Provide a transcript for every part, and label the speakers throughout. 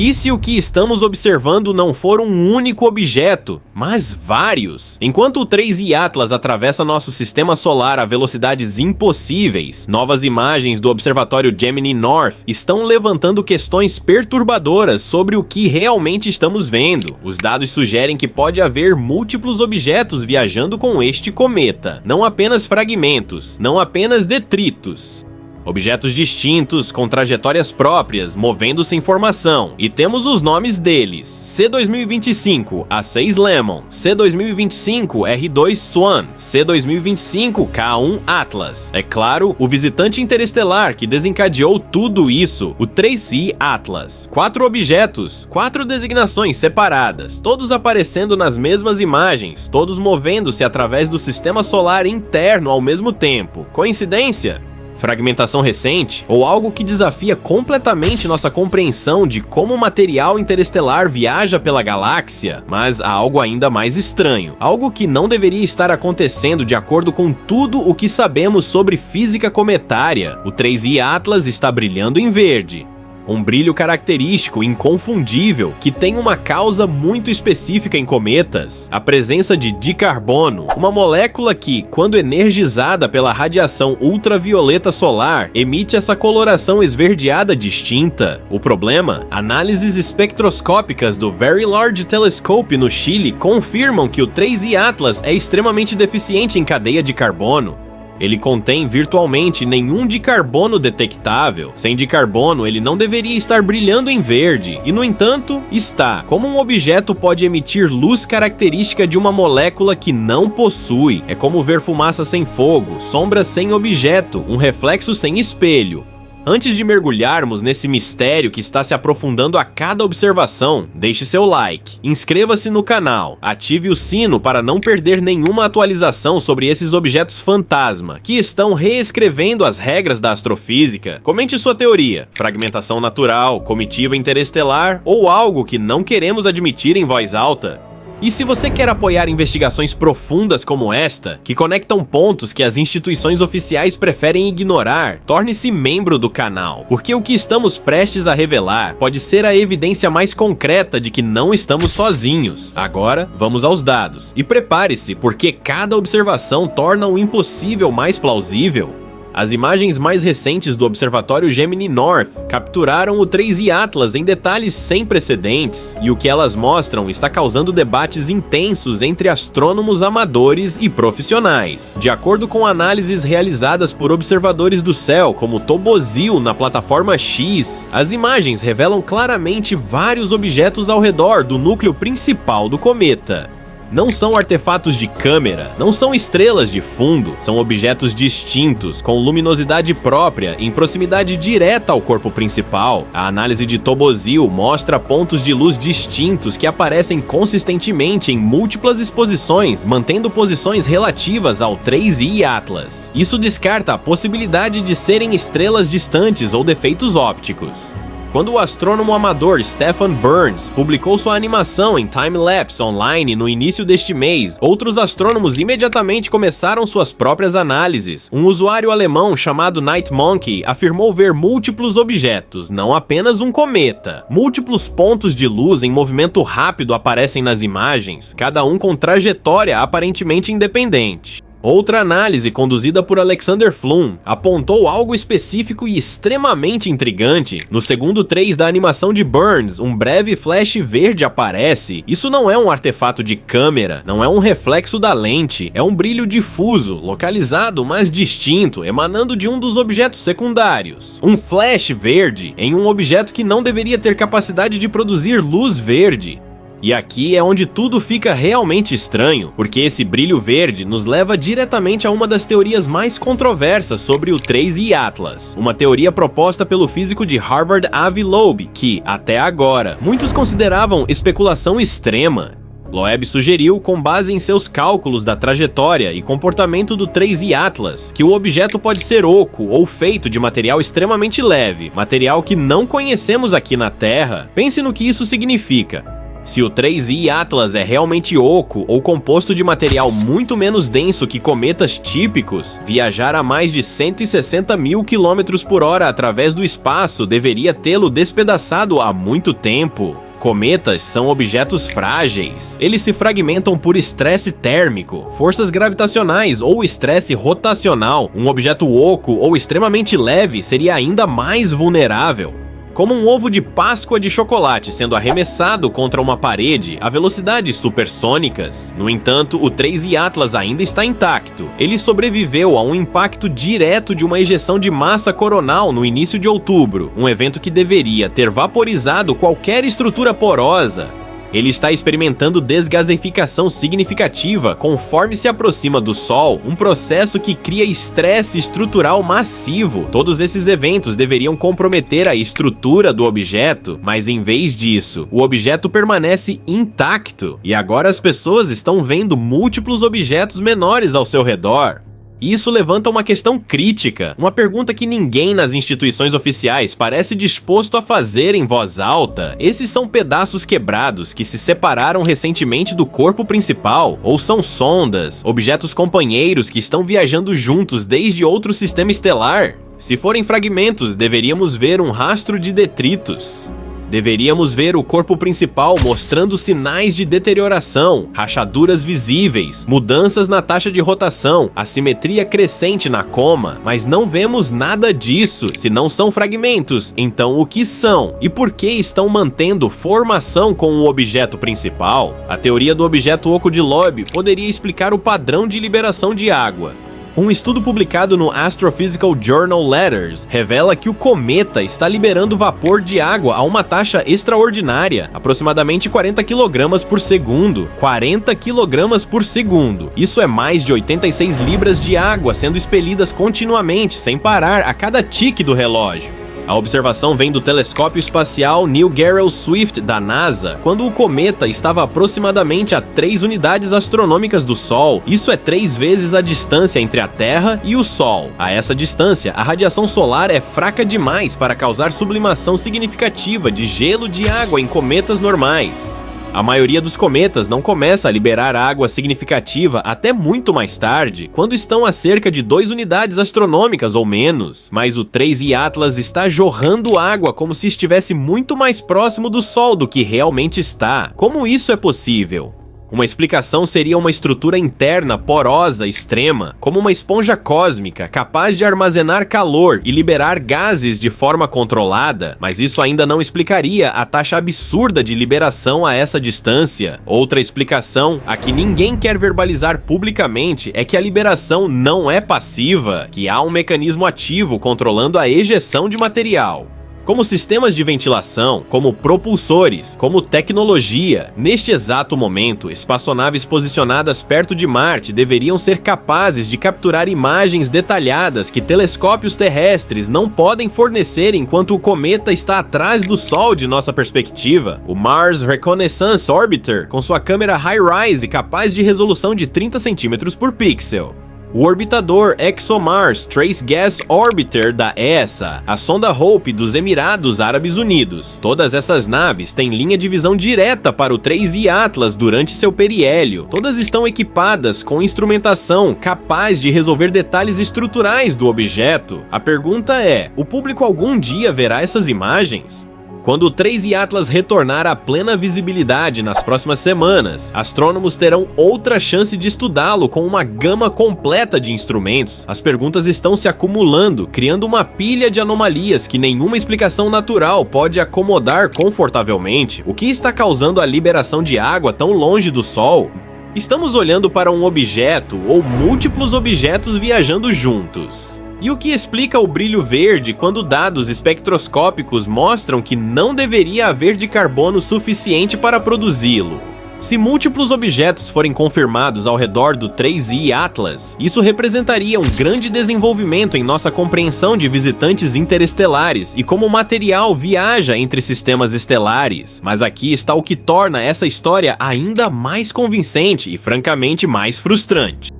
Speaker 1: E se o que estamos observando não for um único objeto, mas vários? Enquanto o 3I Atlas atravessa nosso sistema solar a velocidades impossíveis, novas imagens do Observatório Gemini North estão levantando questões perturbadoras sobre o que realmente estamos vendo. Os dados sugerem que pode haver múltiplos objetos viajando com este cometa, não apenas fragmentos, não apenas detritos. Objetos distintos, com trajetórias próprias, movendo-se em formação, e temos os nomes deles: C2025 A6 Lemon, C2025 R2 Swan, C2025 K1 Atlas. É claro, o visitante interestelar que desencadeou tudo isso, o 3I Atlas. 4 objetos, 4 designações separadas, todos aparecendo nas mesmas imagens, todos movendo-se através do sistema solar interno ao mesmo tempo. Coincidência? Fragmentação recente, ou algo que desafia completamente nossa compreensão de como o material interestelar viaja pela galáxia? Mas há algo ainda mais estranho, algo que não deveria estar acontecendo de acordo com tudo o que sabemos sobre física cometária. O 3I Atlas está brilhando em verde. Um brilho característico, inconfundível, que tem uma causa muito específica em cometas: a presença de dicarbono, uma molécula que, quando energizada pela radiação ultravioleta solar, emite essa coloração esverdeada distinta. O problema? Análises espectroscópicas do Very Large Telescope no Chile confirmam que o 3I Atlas é extremamente deficiente em cadeia de carbono. Ele contém virtualmente nenhum dicarbono detectável. Sem dicarbono, ele não deveria estar brilhando em verde, e no entanto, está. Como um objeto pode emitir luz característica de uma molécula que não possui? É como ver fumaça sem fogo, sombra sem objeto, um reflexo sem espelho. Antes de mergulharmos nesse mistério que está se aprofundando a cada observação, deixe seu like, inscreva-se no canal, ative o sino para não perder nenhuma atualização sobre esses objetos fantasma, que estão reescrevendo as regras da astrofísica. Comente sua teoria: fragmentação natural, comitiva interestelar ou algo que não queremos admitir em voz alta. E se você quer apoiar investigações profundas como esta, que conectam pontos que as instituições oficiais preferem ignorar, torne-se membro do canal, porque o que estamos prestes a revelar pode ser a evidência mais concreta de que não estamos sozinhos. Agora, vamos aos dados. E prepare-se, porque cada observação torna o impossível mais plausível. As imagens mais recentes do Observatório Gemini North capturaram o 3I Atlas em detalhes sem precedentes, e o que elas mostram está causando debates intensos entre astrônomos amadores e profissionais. De acordo com análises realizadas por observadores do céu como Tobozil na plataforma X, as imagens revelam claramente vários objetos ao redor do núcleo principal do cometa. Não são artefatos de câmera, não são estrelas de fundo, são objetos distintos, com luminosidade própria, em proximidade direta ao corpo principal. A análise de Tobozil mostra pontos de luz distintos que aparecem consistentemente em múltiplas exposições, mantendo posições relativas ao 3I Atlas. Isso descarta a possibilidade de serem estrelas distantes ou defeitos ópticos. Quando o astrônomo amador Stefan Burns publicou sua animação em time-lapse online no início deste mês, outros astrônomos imediatamente começaram suas próprias análises. Um usuário alemão chamado Night Monkey afirmou ver múltiplos objetos, não apenas um cometa. Múltiplos pontos de luz em movimento rápido aparecem nas imagens, cada um com trajetória aparentemente independente. Outra análise, conduzida por Alexander Flum, apontou algo específico e extremamente intrigante. No segundo 3 da animação de Burns, um breve flash verde aparece. Isso não é um artefato de câmera, não é um reflexo da lente, é um brilho difuso, localizado, mas distinto, emanando de um dos objetos secundários. Um flash verde em um objeto que não deveria ter capacidade de produzir luz verde. E aqui é onde tudo fica realmente estranho, porque esse brilho verde nos leva diretamente a uma das teorias mais controversas sobre o 3I Atlas, uma teoria proposta pelo físico de Harvard Avi Loeb, que, até agora, muitos consideravam especulação extrema. Loeb sugeriu, com base em seus cálculos da trajetória e comportamento do 3I Atlas, que o objeto pode ser oco ou feito de material extremamente leve, material que não conhecemos aqui na Terra. Pense no que isso significa. Se o 3I Atlas é realmente oco ou composto de material muito menos denso que cometas típicos, viajar a mais de 160 mil km por hora através do espaço deveria tê-lo despedaçado há muito tempo. Cometas são objetos frágeis. Eles se fragmentam por estresse térmico, forças gravitacionais ou estresse rotacional. Um objeto oco ou extremamente leve seria ainda mais vulnerável. Como um ovo de Páscoa de chocolate sendo arremessado contra uma parede a velocidades supersônicas. No entanto, o 3I Atlas ainda está intacto. Ele sobreviveu a um impacto direto de uma ejeção de massa coronal no início de outubro, um evento que deveria ter vaporizado qualquer estrutura porosa. Ele está experimentando desgasificação significativa conforme se aproxima do Sol, um processo que cria estresse estrutural massivo. Todos esses eventos deveriam comprometer a estrutura do objeto, mas em vez disso, o objeto permanece intacto. E agora as pessoas estão vendo múltiplos objetos menores ao seu redor. Isso levanta uma questão crítica, uma pergunta que ninguém nas instituições oficiais parece disposto a fazer em voz alta. Esses são pedaços quebrados que se separaram recentemente do corpo principal? Ou são sondas, objetos companheiros que estão viajando juntos desde outro sistema estelar? Se forem fragmentos, deveríamos ver um rastro de detritos. Deveríamos ver o corpo principal mostrando sinais de deterioração, rachaduras visíveis, mudanças na taxa de rotação, assimetria crescente na coma, mas não vemos nada disso. Se não são fragmentos, então o que são? E por que estão mantendo formação com o objeto principal? A teoria do objeto oco de Loeb poderia explicar o padrão de liberação de água. Um estudo publicado no Astrophysical Journal Letters revela que o cometa está liberando vapor de água a uma taxa extraordinária, aproximadamente 40 kg por segundo. 40 kg por segundo. Isso é mais de 86 libras de água sendo expelidas continuamente, sem parar, a cada tique do relógio. A observação vem do telescópio espacial Neil Gehrels Swift da NASA, quando o cometa estava aproximadamente a 3 unidades astronômicas do Sol. Isso é 3 vezes a distância entre a Terra e o Sol. A essa distância, a radiação solar é fraca demais para causar sublimação significativa de gelo de água em cometas normais. A maioria dos cometas não começa a liberar água significativa até muito mais tarde, quando estão a cerca de 2 unidades astronômicas ou menos, mas o 3I Atlas está jorrando água como se estivesse muito mais próximo do Sol do que realmente está. Como isso é possível? Uma explicação seria uma estrutura interna porosa extrema, como uma esponja cósmica, capaz de armazenar calor e liberar gases de forma controlada, mas isso ainda não explicaria a taxa absurda de liberação a essa distância. Outra explicação, a que ninguém quer verbalizar publicamente, é que a liberação não é passiva, que há um mecanismo ativo controlando a ejeção de material. Como sistemas de ventilação, como propulsores, como tecnologia. Neste exato momento, espaçonaves posicionadas perto de Marte deveriam ser capazes de capturar imagens detalhadas que telescópios terrestres não podem fornecer enquanto o cometa está atrás do Sol de nossa perspectiva. O Mars Reconnaissance Orbiter, com sua câmera high-rise capaz de resolução de 30 cm por pixel. O orbitador ExoMars Trace Gas Orbiter da ESA, a sonda Hope dos Emirados Árabes Unidos. Todas essas naves têm linha de visão direta para o 3I Atlas durante seu periélio. Todas estão equipadas com instrumentação capaz de resolver detalhes estruturais do objeto. A pergunta é: o público algum dia verá essas imagens? Quando o 3I Atlas retornar à plena visibilidade nas próximas semanas, astrônomos terão outra chance de estudá-lo com uma gama completa de instrumentos. As perguntas estão se acumulando, criando uma pilha de anomalias que nenhuma explicação natural pode acomodar confortavelmente. O que está causando a liberação de água tão longe do Sol? Estamos olhando para um objeto ou múltiplos objetos viajando juntos. E o que explica o brilho verde quando dados espectroscópicos mostram que não deveria haver de carbono suficiente para produzi-lo? Se múltiplos objetos forem confirmados ao redor do 3I Atlas, isso representaria um grande desenvolvimento em nossa compreensão de visitantes interestelares e como o material viaja entre sistemas estelares. Mas aqui está o que torna essa história ainda mais convincente e francamente mais frustrante.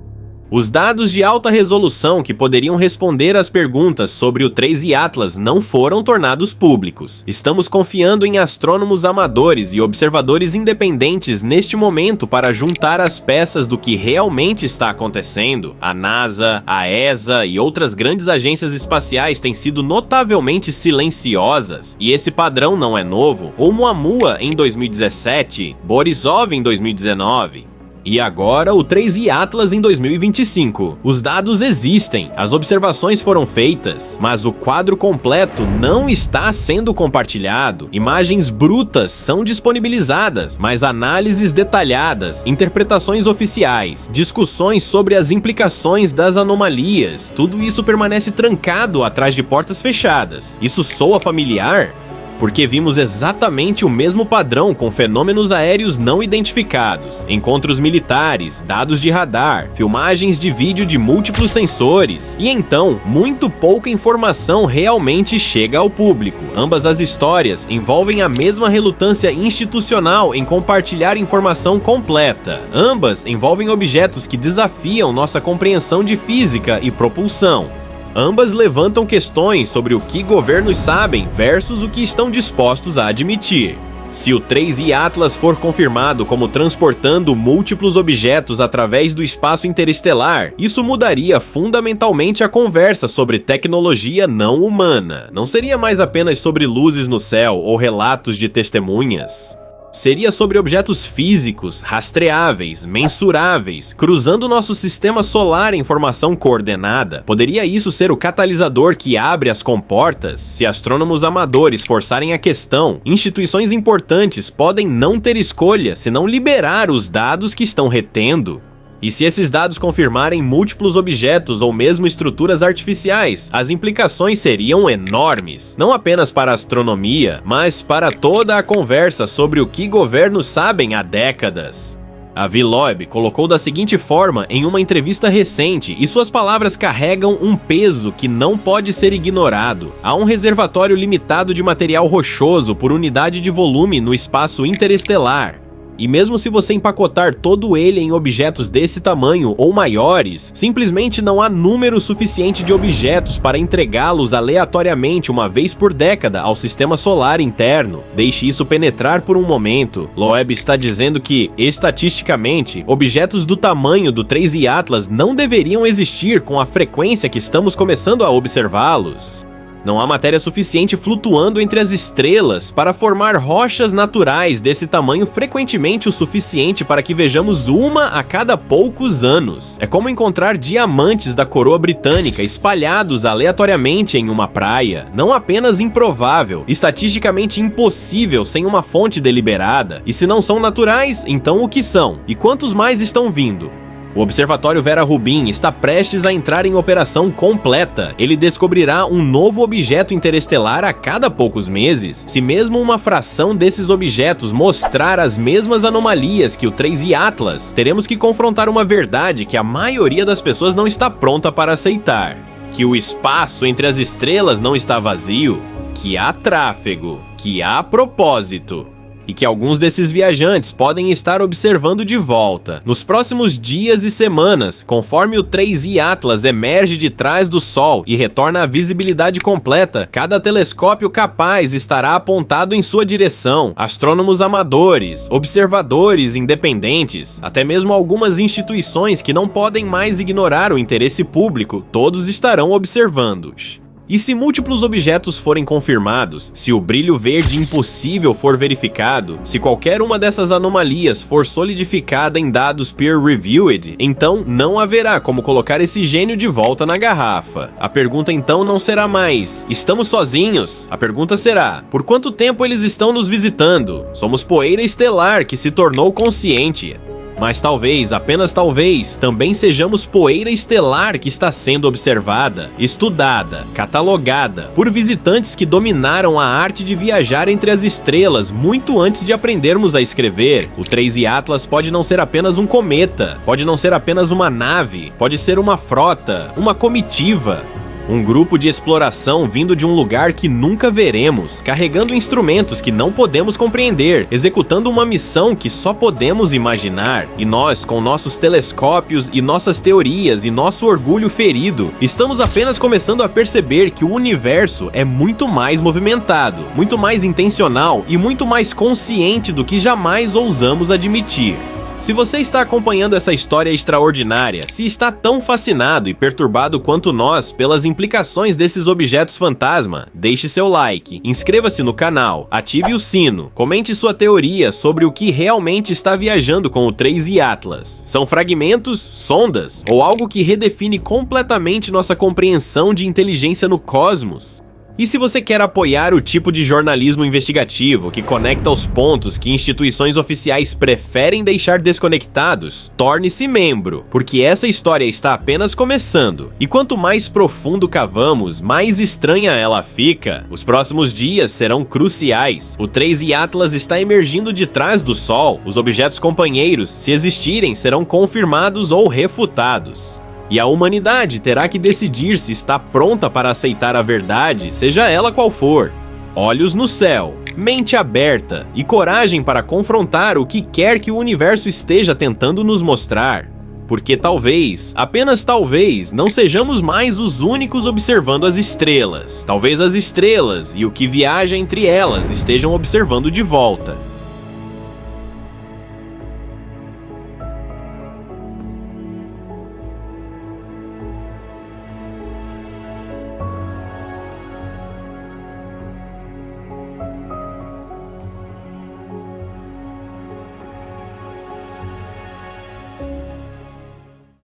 Speaker 1: Os dados de alta resolução que poderiam responder às perguntas sobre o 3I Atlas não foram tornados públicos. Estamos confiando em astrônomos amadores e observadores independentes neste momento para juntar as peças do que realmente está acontecendo. A NASA, a ESA e outras grandes agências espaciais têm sido notavelmente silenciosas, e esse padrão não é novo. Oumuamua em 2017, Borisov em 2019. E agora o 3I Atlas em 2025. Os dados existem, as observações foram feitas, mas o quadro completo não está sendo compartilhado. Imagens brutas são disponibilizadas, mas análises detalhadas, interpretações oficiais, discussões sobre as implicações das anomalias, tudo isso permanece trancado atrás de portas fechadas. Isso soa familiar? Porque vimos exatamente o mesmo padrão com fenômenos aéreos não identificados, encontros militares, dados de radar, filmagens de vídeo de múltiplos sensores, e então, muito pouca informação realmente chega ao público. Ambas as histórias envolvem a mesma relutância institucional em compartilhar informação completa. Ambas envolvem objetos que desafiam nossa compreensão de física e propulsão. Ambas levantam questões sobre o que governos sabem versus o que estão dispostos a admitir. Se o 3I Atlas for confirmado como transportando múltiplos objetos através do espaço interestelar, isso mudaria fundamentalmente a conversa sobre tecnologia não humana. Não seria mais apenas sobre luzes no céu ou relatos de testemunhas. Seria sobre objetos físicos, rastreáveis, mensuráveis, cruzando nosso sistema solar em formação coordenada. Poderia isso ser o catalisador que abre as comportas? Se astrônomos amadores forçarem a questão, instituições importantes podem não ter escolha senão liberar os dados que estão retendo. E se esses dados confirmarem múltiplos objetos ou mesmo estruturas artificiais, as implicações seriam enormes, não apenas para a astronomia, mas para toda a conversa sobre o que governos sabem há décadas. Avi Loeb colocou da seguinte forma em uma entrevista recente, e suas palavras carregam um peso que não pode ser ignorado. Há um reservatório limitado de material rochoso por unidade de volume no espaço interestelar. E mesmo se você empacotar todo ele em objetos desse tamanho ou maiores, simplesmente não há número suficiente de objetos para entregá-los aleatoriamente uma vez por década ao sistema solar interno. Deixe isso penetrar por um momento. Loeb está dizendo que, estatisticamente, objetos do tamanho do 3I Atlas não deveriam existir com a frequência que estamos começando a observá-los. Não há matéria suficiente flutuando entre as estrelas para formar rochas naturais desse tamanho frequentemente o suficiente para que vejamos uma a cada poucos anos. É como encontrar diamantes da coroa britânica espalhados aleatoriamente em uma praia. Não apenas improvável, estatisticamente impossível sem uma fonte deliberada. E se não são naturais, então o que são? E quantos mais estão vindo? O Observatório Vera Rubin está prestes a entrar em operação completa. Ele descobrirá um novo objeto interestelar a cada poucos meses. Se mesmo uma fração desses objetos mostrar as mesmas anomalias que o 3I Atlas, teremos que confrontar uma verdade que a maioria das pessoas não está pronta para aceitar: que o espaço entre as estrelas não está vazio, que há tráfego, que há propósito. E que alguns desses viajantes podem estar observando de volta. Nos próximos dias e semanas, conforme o 3I Atlas emerge de trás do Sol e retorna à visibilidade completa, cada telescópio capaz estará apontado em sua direção. Astrônomos amadores, observadores independentes, até mesmo algumas instituições que não podem mais ignorar o interesse público, todos estarão observando-os. E se múltiplos objetos forem confirmados, se o brilho verde impossível for verificado, se qualquer uma dessas anomalias for solidificada em dados peer-reviewed, então não haverá como colocar esse gênio de volta na garrafa. A pergunta então não será mais: estamos sozinhos? A pergunta será: por quanto tempo eles estão nos visitando? Somos poeira estelar que se tornou consciente. Mas talvez, apenas talvez, também sejamos poeira estelar que está sendo observada, estudada, catalogada por visitantes que dominaram a arte de viajar entre as estrelas muito antes de aprendermos a escrever. O 3I Atlas pode não ser apenas um cometa, pode não ser apenas uma nave, pode ser uma frota, uma comitiva. Um grupo de exploração vindo de um lugar que nunca veremos, carregando instrumentos que não podemos compreender, executando uma missão que só podemos imaginar. E nós, com nossos telescópios e nossas teorias e nosso orgulho ferido, estamos apenas começando a perceber que o universo é muito mais movimentado, muito mais intencional e muito mais consciente do que jamais ousamos admitir. Se você está acompanhando essa história extraordinária, se está tão fascinado e perturbado quanto nós pelas implicações desses objetos fantasma, deixe seu like, inscreva-se no canal, ative o sino, comente sua teoria sobre o que realmente está viajando com o 3i Atlas. São fragmentos, sondas ou algo que redefine completamente nossa compreensão de inteligência no cosmos? E se você quer apoiar o tipo de jornalismo investigativo que conecta os pontos que instituições oficiais preferem deixar desconectados, torne-se membro, porque essa história está apenas começando. E quanto mais profundo cavamos, mais estranha ela fica. Os próximos dias serão cruciais. O 3i Atlas está emergindo de trás do Sol. Os objetos companheiros, se existirem, serão confirmados ou refutados. E a humanidade terá que decidir se está pronta para aceitar a verdade, seja ela qual for. Olhos no céu, mente aberta e coragem para confrontar o que quer que o universo esteja tentando nos mostrar. Porque talvez, apenas talvez, não sejamos mais os únicos observando as estrelas. Talvez as estrelas e o que viaja entre elas estejam observando de volta.